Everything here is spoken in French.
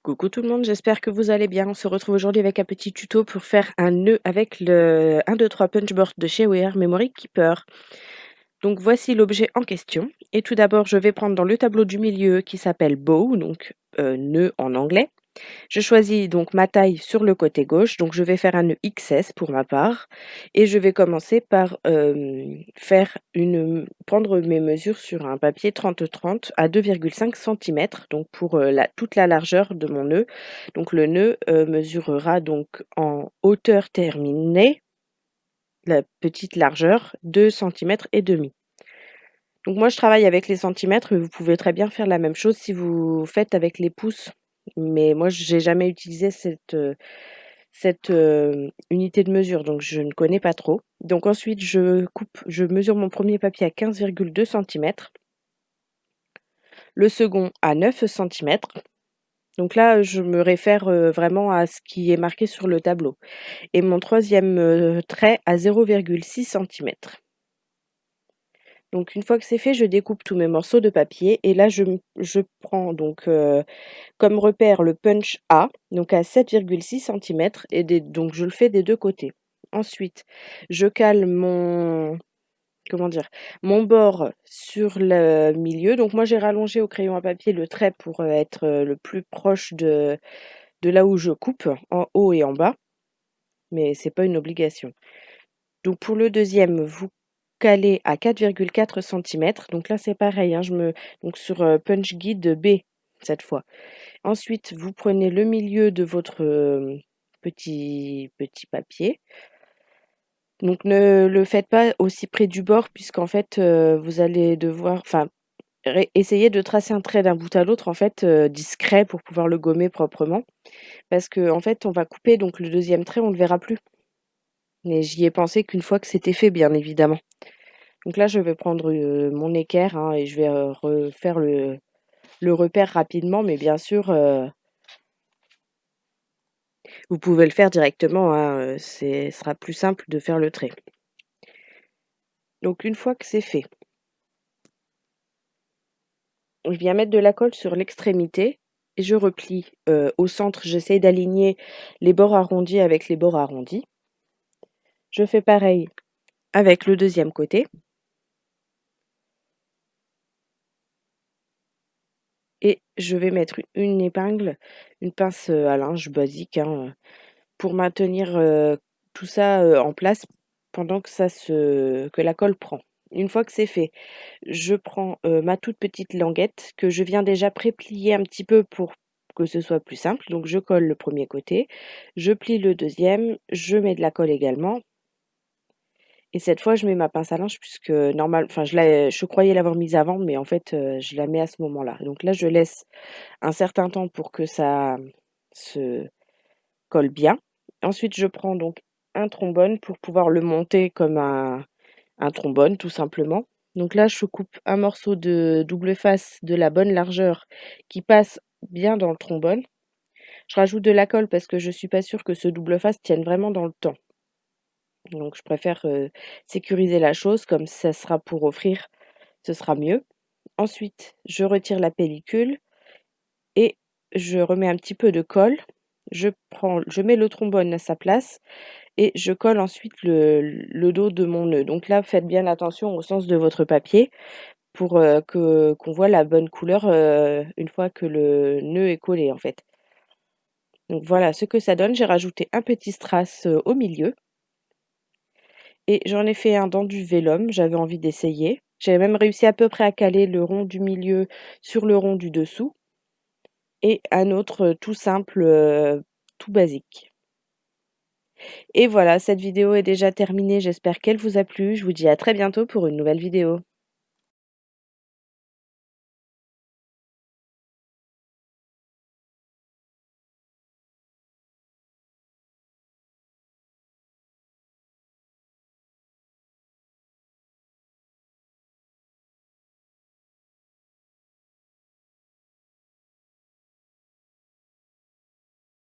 Coucou tout le monde, j'espère que vous allez bien. On se retrouve aujourd'hui avec un petit tuto pour faire un nœud avec le 1, 2, 3 Punchboard de chez Wear Memory Keeper. Donc voici l'objet en question. Et tout d'abord, je vais prendre dans le tableau du milieu qui s'appelle Bow, donc nœud en anglais. Je choisis donc ma taille sur le côté gauche, donc je vais faire un nœud XS pour ma part et je vais commencer par prendre mes mesures sur un papier 30-30 à 2,5 cm, donc pour toute la largeur de mon nœud. Donc le nœud mesurera donc en hauteur terminée, la petite largeur, 2,5 cm. Donc moi je travaille avec les centimètres, mais vous pouvez très bien faire la même chose si vous faites avec les pouces. Mais moi j'ai jamais utilisé cette unité de mesure, donc je ne connais pas trop. Donc ensuite je mesure mon premier papier à 15,2 cm, le second à 9 cm. Donc là, je me réfère vraiment à ce qui est marqué sur le tableau. Et mon troisième trait à 0,6 cm. Donc une fois que c'est fait, je découpe tous mes morceaux de papier et là je prends donc comme repère le punch A, donc à 7,6 cm donc je le fais des deux côtés. Ensuite, je cale mon bord sur le milieu. Donc moi j'ai rallongé au crayon à papier le trait pour être le plus proche de là où je coupe, en haut et en bas, mais c'est pas une obligation. Donc pour le deuxième, vous calez à 4,4 cm. Donc là, c'est pareil, hein, donc sur Punch Guide B cette fois. Ensuite, vous prenez le milieu de votre petit papier. Donc ne le faites pas aussi près du bord puisqu'en fait, vous allez devoir, enfin, essayer de tracer un trait d'un bout à l'autre en fait discret pour pouvoir le gommer proprement. Parce que en fait, on va couper donc le deuxième trait, on ne le verra plus. Mais j'y ai pensé qu'une fois que c'était fait, bien évidemment. Donc là, je vais prendre mon équerre hein, et je vais refaire le repère rapidement, mais bien sûr, vous pouvez le faire directement, hein, ce sera plus simple de faire le trait. Donc une fois que c'est fait, je viens mettre de la colle sur l'extrémité et je replie au centre. J'essaie d'aligner les bords arrondis avec les bords arrondis. Je fais pareil avec le deuxième côté. Et je vais mettre une épingle, une pince à linge basique, hein, pour maintenir tout ça en place pendant que la colle prend. Une fois que c'est fait, je prends ma toute petite languette que je viens déjà pré-plier un petit peu pour que ce soit plus simple. Donc je colle le premier côté, je plie le deuxième, je mets de la colle également. Et cette fois, je mets ma pince à linge puisque enfin je croyais l'avoir mise avant, mais en fait, je la mets à ce moment-là. Donc là, je laisse un certain temps pour que ça se colle bien. Ensuite, je prends donc un trombone pour pouvoir le monter comme un trombone, tout simplement. Donc là, je coupe un morceau de double face de la bonne largeur qui passe bien dans le trombone. Je rajoute de la colle parce que je ne suis pas sûre que ce double face tienne vraiment dans le temps. Donc je préfère sécuriser la chose, comme ça sera pour offrir, ce sera mieux. Ensuite, je retire la pellicule et je remets un petit peu de colle. Je mets le trombone à sa place et je colle ensuite le dos de mon nœud. Donc là, faites bien attention au sens de votre papier pour qu'on voit la bonne couleur une fois que le nœud est collé en fait. Donc voilà ce que ça donne. J'ai rajouté un petit strass au milieu et j'en ai fait un dans du vélum. J'avais envie d'essayer. J'avais même réussi à peu près à caler le rond du milieu sur le rond du dessous et un autre tout simple, tout basique. Et voilà, cette vidéo est déjà terminée. J'espère qu'elle vous a plu. Je vous dis à très bientôt pour une nouvelle vidéo.